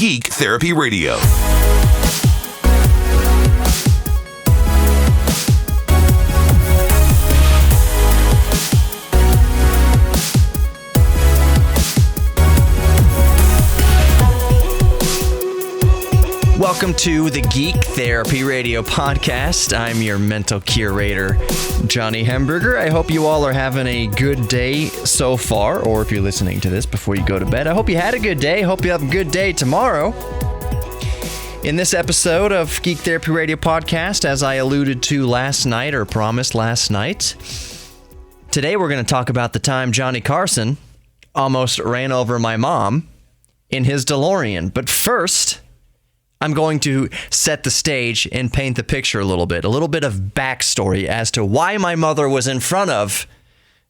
Geek Therapy Radio. Welcome to the Geek Therapy Radio podcast. I'm your mental curator, Johnny Hamburger. I hope you all are having a good day so far, or if you're listening to this before you go to bed, I hope you had a good day. Hope you have a good day tomorrow. In this episode of Geek Therapy Radio podcast, as I alluded to last night, or promised last night, today we're going to talk about the time Johnny Carson almost ran over my mom in his Delorean. But first, I'm going to set the stage and paint the picture a little bit of backstory as to why my mother was in front of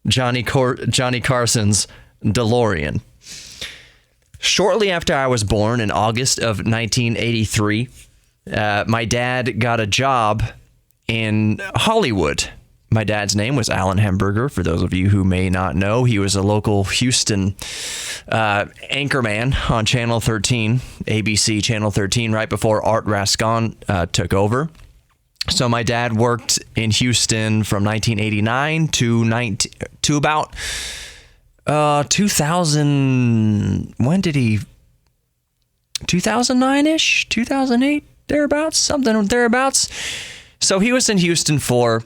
Johnny Carson's Delorean. Shortly after I was born in August of 1983, my dad got a job in Hollywood. My dad's name was Alan Hamburger. For those of you who may not know, he was a local Houston anchorman on Channel 13, ABC Channel 13, right before Art Rascon took over. So my dad worked in Houston from 1989 to about 2000. When did he? 2009-ish, 2008, thereabouts, something thereabouts. So he was in Houston for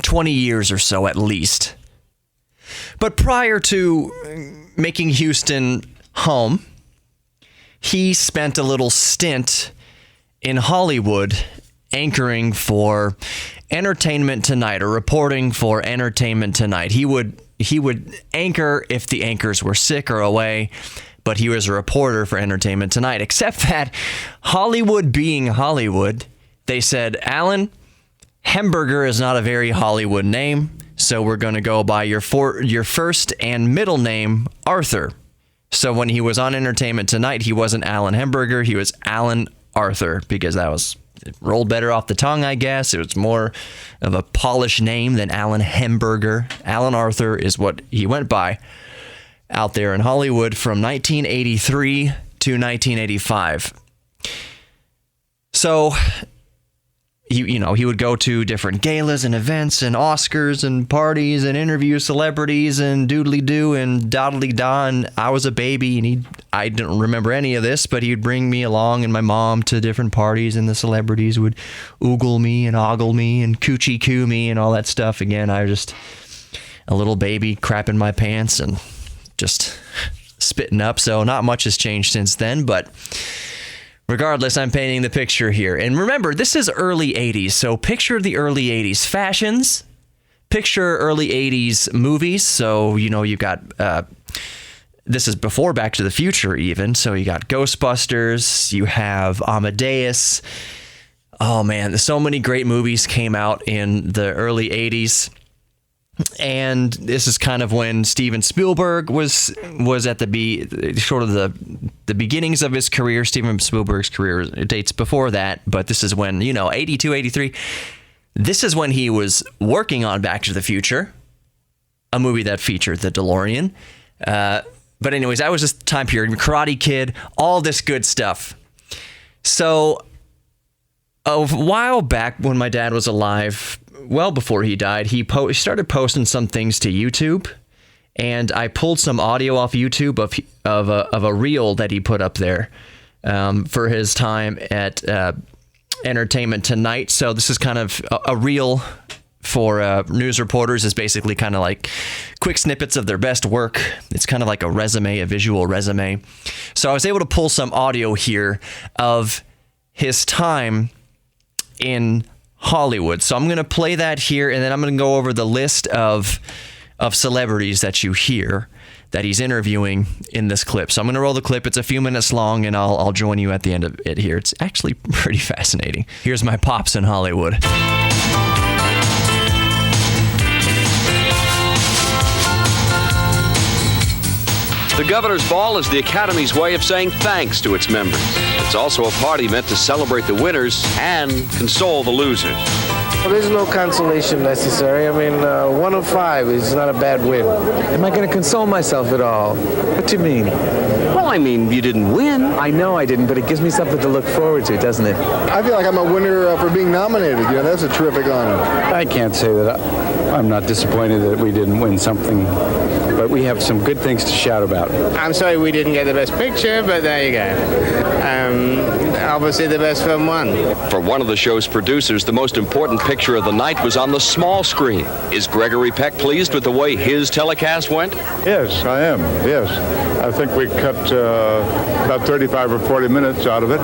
20 years or so at least. But prior to making Houston home, he spent a little stint in Hollywood anchoring for Entertainment Tonight, or reporting for Entertainment Tonight. He would anchor if the anchors were sick or away, but he was a reporter for Entertainment Tonight. Except that Hollywood being Hollywood, they said, Alan, Hamburger is not a very Hollywood name, so we're going to go by your first and middle name, Arthur. So when he was on Entertainment Tonight, he wasn't Alan Hamburger, he was Alan Arthur, because it rolled better off the tongue, I guess. It was more of a polished name than Alan Hamburger. Alan Arthur is what he went by out there in Hollywood from 1983 to 1985. So he would go to different galas and events and Oscars and parties and interview celebrities and doodly-doo and doddly-da, and I was a baby and I didn't remember any of this, but he'd bring me along and my mom to different parties, and the celebrities would oogle me and ogle me and coochie-coo me and all that stuff. Again, I was just a little baby crapping my pants and just spitting up, so not much has changed since then, but regardless, I'm painting the picture here. And remember, this is early 80s, so picture the early 80s fashions, picture early 80s movies. So, you've got, this is before Back to the Future even, so you got Ghostbusters, you have Amadeus. Oh man, so many great movies came out in the early 80s. And this is kind of when Steven Spielberg was at the beginnings of his career. Steven Spielberg's career dates before that, but this is when, 82, 83. This is when he was working on Back to the Future, a movie that featured the DeLorean. But anyways, that was this time period. Karate Kid, all this good stuff. So a while back when my dad was alive, well before he died, he started posting some things to YouTube, and I pulled some audio off YouTube of a reel that he put up there for his time at Entertainment Tonight. So this is kind of a reel for news reporters. Is basically kind of like quick snippets of their best work. It's kind of like a visual resume. So I was able to pull some audio here of his time in Hollywood. So I'm going to play that here, and then I'm going to go over the list of celebrities that you hear that he's interviewing in this clip. So I'm going to roll the clip. It's a few minutes long, and I'll join you at the end of it here. It's actually pretty fascinating. Here's my pops in Hollywood. The Governor's Ball is the Academy's way of saying thanks to its members. It's also a party meant to celebrate the winners and console the losers. Well, there's no consolation necessary. I mean, 1 of 5 is not a bad win. Am I going to console myself at all? What do you mean? Well, I mean, you didn't win. I know I didn't, but it gives me something to look forward to, doesn't it? I feel like I'm a winner for being nominated. You know, that's a terrific honor. I can't say that I'm not disappointed that we didn't win something, but we have some good things to shout about. I'm sorry we didn't get the best picture, but there you go. Obviously the best film won. For one of the show's producers, the most important picture of the night was on the small screen. Is Gregory Peck pleased with the way his telecast went? Yes, I am. Yes. I think we cut about 35 or 40 minutes out of it,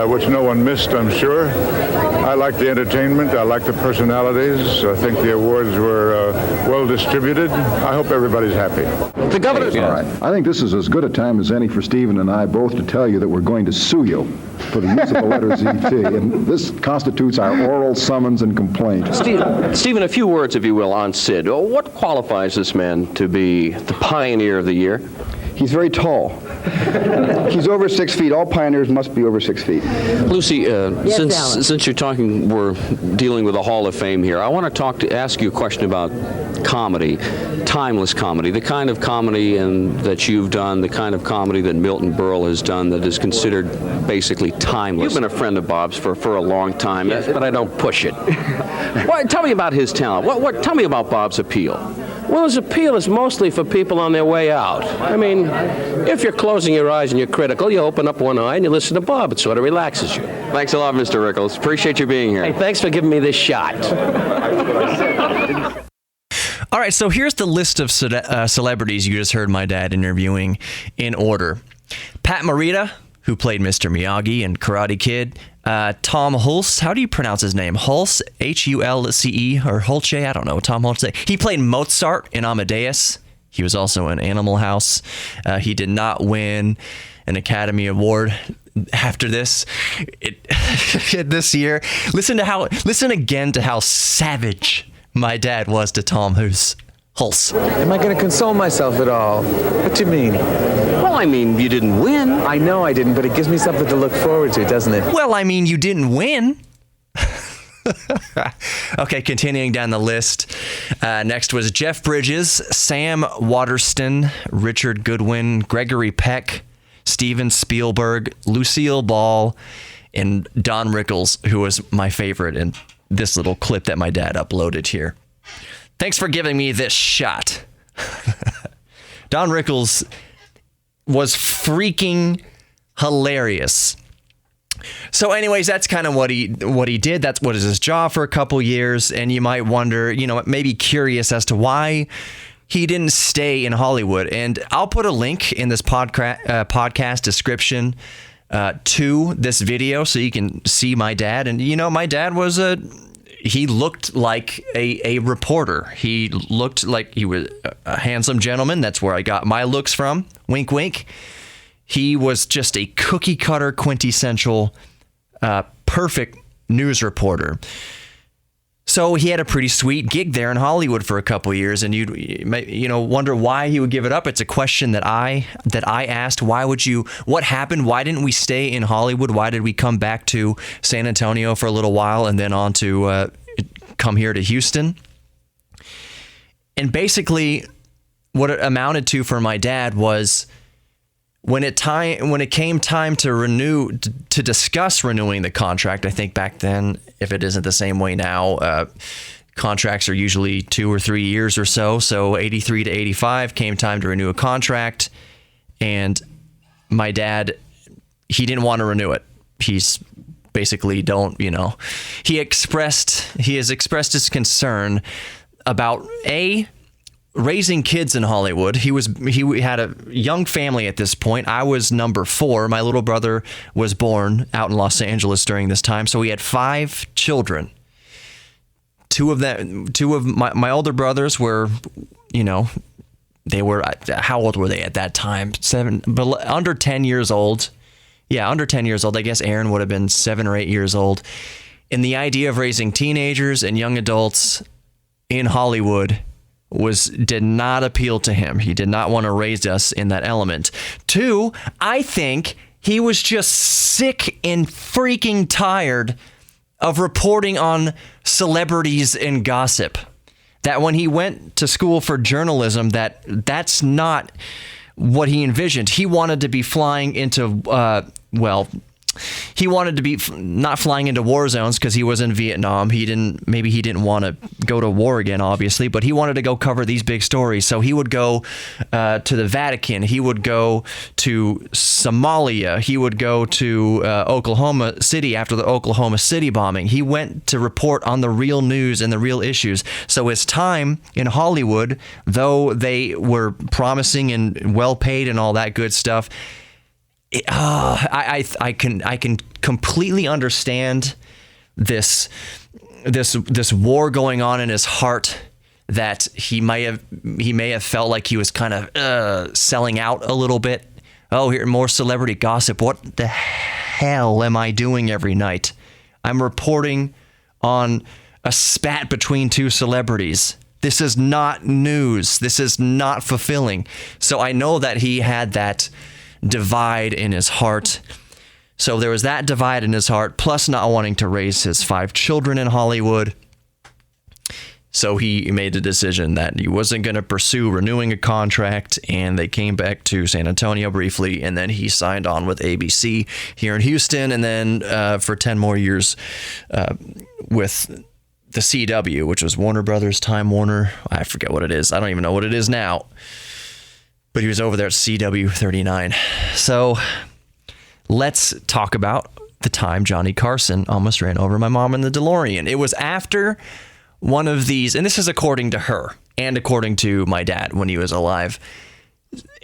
which no one missed, I'm sure. I like the entertainment. I like the personalities. I think the awards were well distributed. I hope everybody's happy. The governor's... All right. I think this is as good a time as any for Stephen and I both to tell you that we're going to sue you for the use of the letter ZT, and this constitutes our oral summons and complaint. Stephen, a few words, if you will, on Sid. What qualifies this man to be the pioneer of the year? He's very tall. He's over 6 feet. All pioneers must be over 6 feet. Lucy, since you're talking, we're dealing with a Hall of Fame here. I want to ask you a question about comedy, timeless comedy, the kind of comedy that you've done, the kind of comedy that Milton Berle has done that is considered basically timeless. You've been a friend of Bob's for a long time, yes, but I don't push it. Tell me about his talent. Tell me about Bob's appeal. Well, his appeal is mostly for people on their way out. I mean, if you're closing your eyes and you're critical, you open up one eye and you listen to Bob. It sort of relaxes you. Thanks a lot, Mr. Rickles. Appreciate you being here. Hey, thanks for giving me this shot. All right, so here's the list of celebrities you just heard my dad interviewing in order. Pat Morita, who played Mr. Miyagi in Karate Kid. Tom Hulce, how do you pronounce his name? Hulce, Hulce, or Hulce? I don't know. Tom Hulce. He played Mozart in Amadeus. He was also in Animal House. He did not win an Academy Award after this. This year. Listen again to how savage my dad was to Tom Hulce. Am I going to console myself at all? What do you mean? Well, I mean, you didn't win. I know I didn't, but it gives me something to look forward to, doesn't it? Well, I mean, you didn't win. Okay, continuing down the list. Next was Jeff Bridges, Sam Waterston, Richard Goodwin, Gregory Peck, Steven Spielberg, Lucille Ball, and Don Rickles, who was my favorite in this little clip that my dad uploaded here. Thanks for giving me this shot. Don Rickles was freaking hilarious. So anyways, that's kind of what he did. That's what is his job for a couple years. And you might wonder, maybe curious as to why he didn't stay in Hollywood. And I'll put a link in this podcast description to this video so you can see my dad. And, my dad was he looked like a reporter. He looked like he was a handsome gentleman. That's where I got my looks from. Wink, wink. He was just a cookie cutter, quintessential, perfect news reporter. So he had a pretty sweet gig there in Hollywood for a couple years, and you wonder why he would give it up. It's a question that I asked. What happened? Why didn't we stay in Hollywood? Why did we come back to San Antonio for a little while and then on to come here to Houston? And basically what it amounted to for my dad was when it came time to discuss renewing the contract. I think back then, if it isn't the same way now, contracts are usually 2 or 3 years or so. So 83 to 85 came time to renew a contract, and my dad, he didn't want to renew it. He's basically he has expressed his concern about raising kids in Hollywood. He had a young family at this point. I was number 4. My little brother was born out in Los Angeles during this time. So we had 5 children. Two of my older brothers were, they were, how old were they at that time? 7, but under 10 years old. Yeah, under 10 years old. I guess Aaron would have been 7 or 8 years old. And the idea of raising teenagers and young adults in Hollywood did not appeal to him. He did not want to raise us in that element. 2, I think he was just sick and freaking tired of reporting on celebrities and gossip. That when he went to school for journalism, that's not what he envisioned. He wanted to be flying into, he wanted to be not flying into war zones because he was in Vietnam. Maybe he didn't want to go to war again, obviously, but he wanted to go cover these big stories. So he would go to the Vatican. He would go to Somalia. He would go to Oklahoma City after the Oklahoma City bombing. He went to report on the real news and the real issues. So his time in Hollywood, though they were promising and well paid and all that good stuff, I can completely understand this war going on in his heart, that he may have felt like he was kind of selling out a little bit. Oh, here, more celebrity gossip. What the hell am I doing every night? I'm reporting on a spat between two celebrities. This is not news. This is not fulfilling. So I know that he had that divide in his heart. So there was that divide in his heart, plus not wanting to raise his 5 children in Hollywood. So he made the decision that he wasn't going to pursue renewing a contract, and they came back to San Antonio briefly, and then he signed on with ABC here in Houston, and then for 10 more years with the CW, which was Warner Brothers, Time Warner. I forget what it is. I don't even know what it is now. But he was over there at CW 39. So let's talk about the time Johnny Carson almost ran over my mom in the DeLorean. It was after one of these, and this is according to her and according to my dad when he was alive.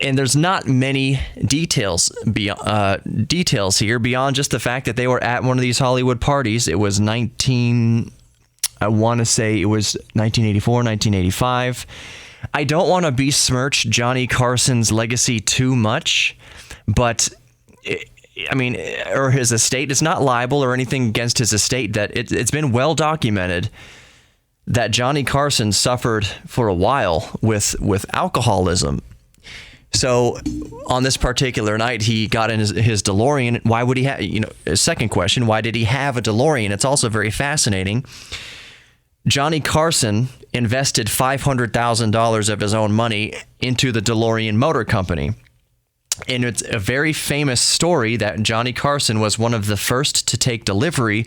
And there's not many details here beyond just the fact that they were at one of these Hollywood parties. It was 1984, 1985. I don't want to besmirch Johnny Carson's legacy too much, but or his estate. It's not libel or anything against his estate. That it's been well documented that Johnny Carson suffered for a while with alcoholism. So on this particular night, he got in his DeLorean. Why would he have? Second question: why did he have a DeLorean? It's also very fascinating. Johnny Carson invested $500,000 of his own money into the DeLorean Motor Company. And it's a very famous story that Johnny Carson was one of the first to take delivery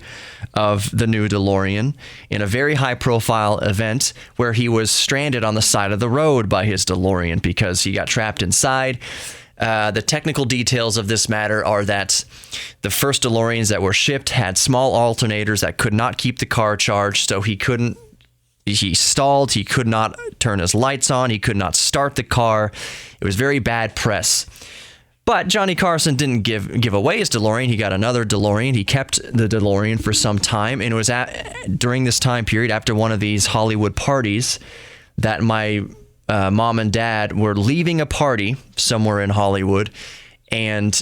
of the new DeLorean in a very high-profile event where he was stranded on the side of the road by his DeLorean because he got trapped inside. The technical details of this matter are that the first DeLoreans that were shipped had small alternators that could not keep the car charged, so he stalled, he could not turn his lights on, he could not start the car. It was very bad press. But Johnny Carson didn't give away his DeLorean. He got another DeLorean. He kept the DeLorean for some time, and it was during this time period, after one of these Hollywood parties, that my mom and dad were leaving a party somewhere in Hollywood, and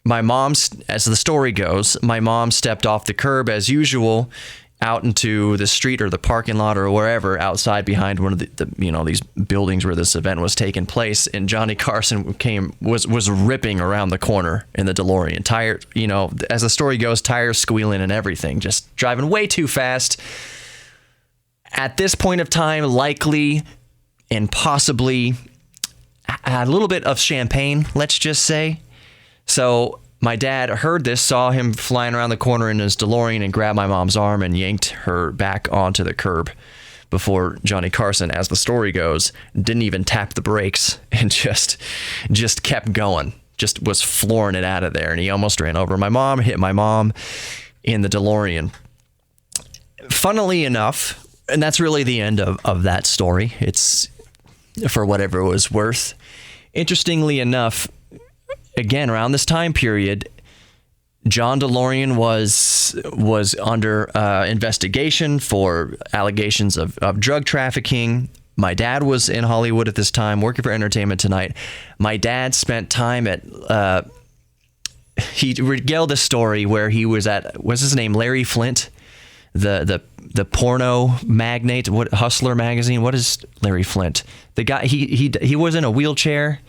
my mom, as the story goes, my mom stepped off the curb as usual out into the street or the parking lot or wherever outside behind one of these buildings where this event was taking place, and Johnny Carson was ripping around the corner in the DeLorean. Tire, as the story goes, tires squealing and everything, just driving way too fast. At this point of time, likely and possibly a little bit of champagne, let's just say. So my dad heard this, saw him flying around the corner in his DeLorean, and grabbed my mom's arm and yanked her back onto the curb before Johnny Carson, as the story goes, didn't even tap the brakes and just kept going, just was flooring it out of there. And he almost ran over my mom, hit my mom in the DeLorean. Funnily enough, and that's really the end of that story. It's for whatever it was worth. Interestingly enough, again, around this time period, John DeLorean was under investigation for allegations of drug trafficking. My dad was in Hollywood at this time, working for Entertainment Tonight. My dad spent time at... he regaled a story where he was at... What's his name? Larry Flint? The porno magnate, Hustler magazine. What is Larry Flint? The guy, he was in a wheelchair.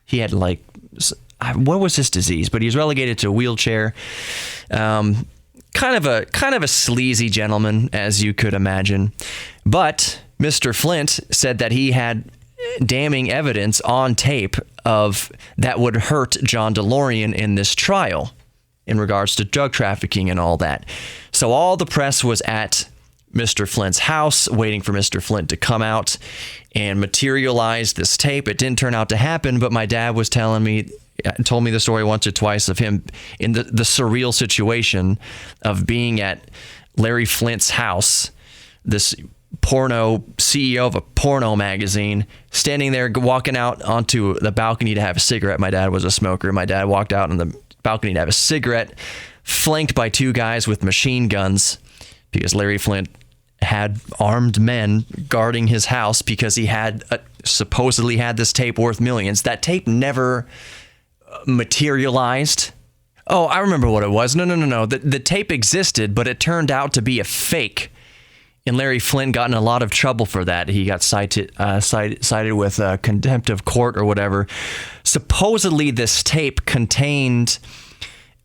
He had what was his disease? But he was relegated to a wheelchair. kind of a sleazy gentleman, as you could imagine. But Mr. Flint said that he had damning evidence on tape of that would hurt John Delorean in this trial in regards to drug trafficking and all that. So all the press was at Mr. Flint's house waiting for Mr. Flint to come out and materialize this tape. It didn't turn out to happen, but my dad was told me the story once or twice of him in the surreal situation of being at Larry Flint's house, this porno CEO of a porno magazine, standing there walking out onto the balcony to have a cigarette. My dad was a smoker. My dad walked out on the balcony to have a cigarette, flanked by two guys with machine guns, because Larry Flint had armed men guarding his house because he had supposedly had this tape worth millions. That tape never materialized. Oh, I remember what it was. No. The tape existed, but it turned out to be a fake. And Larry Flint got in a lot of trouble for that. He got cited with contempt of court or whatever. Supposedly, this tape contained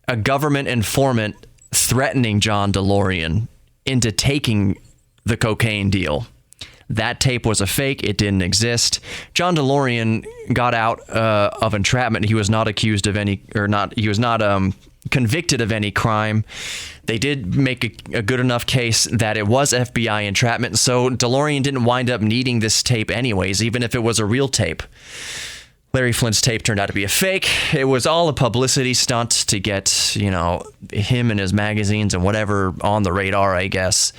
a government informant threatening John Delorean into taking the cocaine deal. That tape was a fake. It didn't exist. John Delorean got out of entrapment. He was not accused of any, he was not convicted of any crime. They did make a good enough case that it was FBI entrapment, so Delorean didn't wind up needing this tape anyways, even if it was a real tape. Larry Flint's tape turned out to be a fake. It was all a publicity stunt to get, him and his magazines and whatever on the radar, I guess.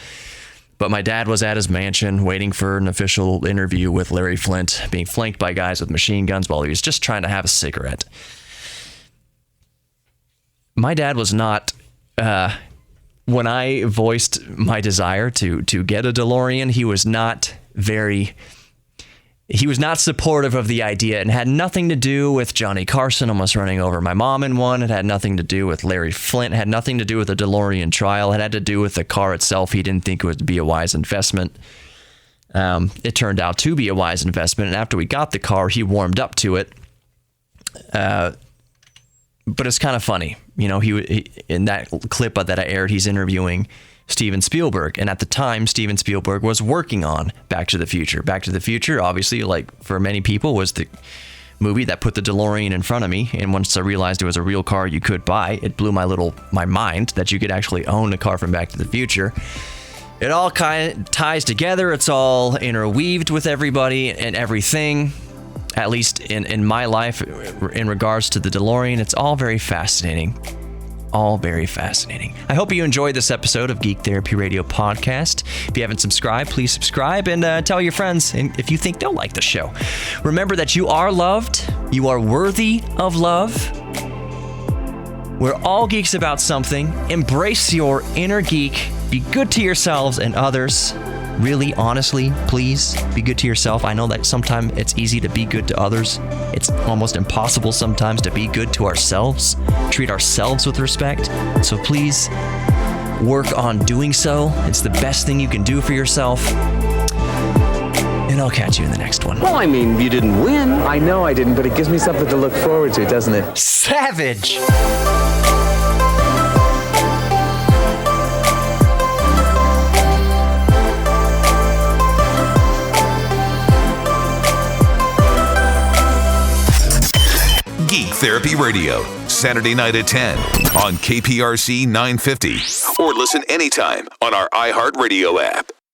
But my dad was at his mansion waiting for an official interview with Larry Flint, being flanked by guys with machine guns while he was just trying to have a cigarette. My dad was not, when I voiced my desire to get a DeLorean, he was not supportive of the idea, and had nothing to do with Johnny Carson almost running over my mom in one. It had nothing to do with Larry Flint. It had nothing to do with the DeLorean trial. It had to do with the car itself. He didn't think it would be a wise investment. It turned out to be a wise investment, and after we got the car, he warmed up to it. But it's kind of funny. He in that clip that I aired, he's interviewing Steven Spielberg. And at the time, Steven Spielberg was working on Back to the Future. Back to the Future, obviously, like for many people, was the movie that put the DeLorean in front of me. And once I realized it was a real car you could buy, it blew my mind that you could actually own a car from Back to the Future. It all kind of ties together. It's all interweaved with everybody and everything. At least in my life, in regards to the DeLorean, it's all very fascinating. All very fascinating. I hope you enjoyed this episode of Geek Therapy Radio Podcast. If you haven't subscribed, please subscribe and tell your friends if you think they'll like the show. Remember that you are loved. You are worthy of love. We're all geeks about something. Embrace your inner geek. Be good to yourselves and others. Really, honestly, please be good to yourself. I know that sometimes it's easy to be good to others. It's almost impossible sometimes to be good to ourselves, treat ourselves with respect. So please work on doing so. It's the best thing you can do for yourself. And I'll catch you in the next one. Well, I mean, you didn't win. I know I didn't, but it gives me something to look forward to, doesn't it? Savage! Geek Therapy Radio, Saturday night at 10 on KPRC 950. Or listen anytime on our iHeartRadio app.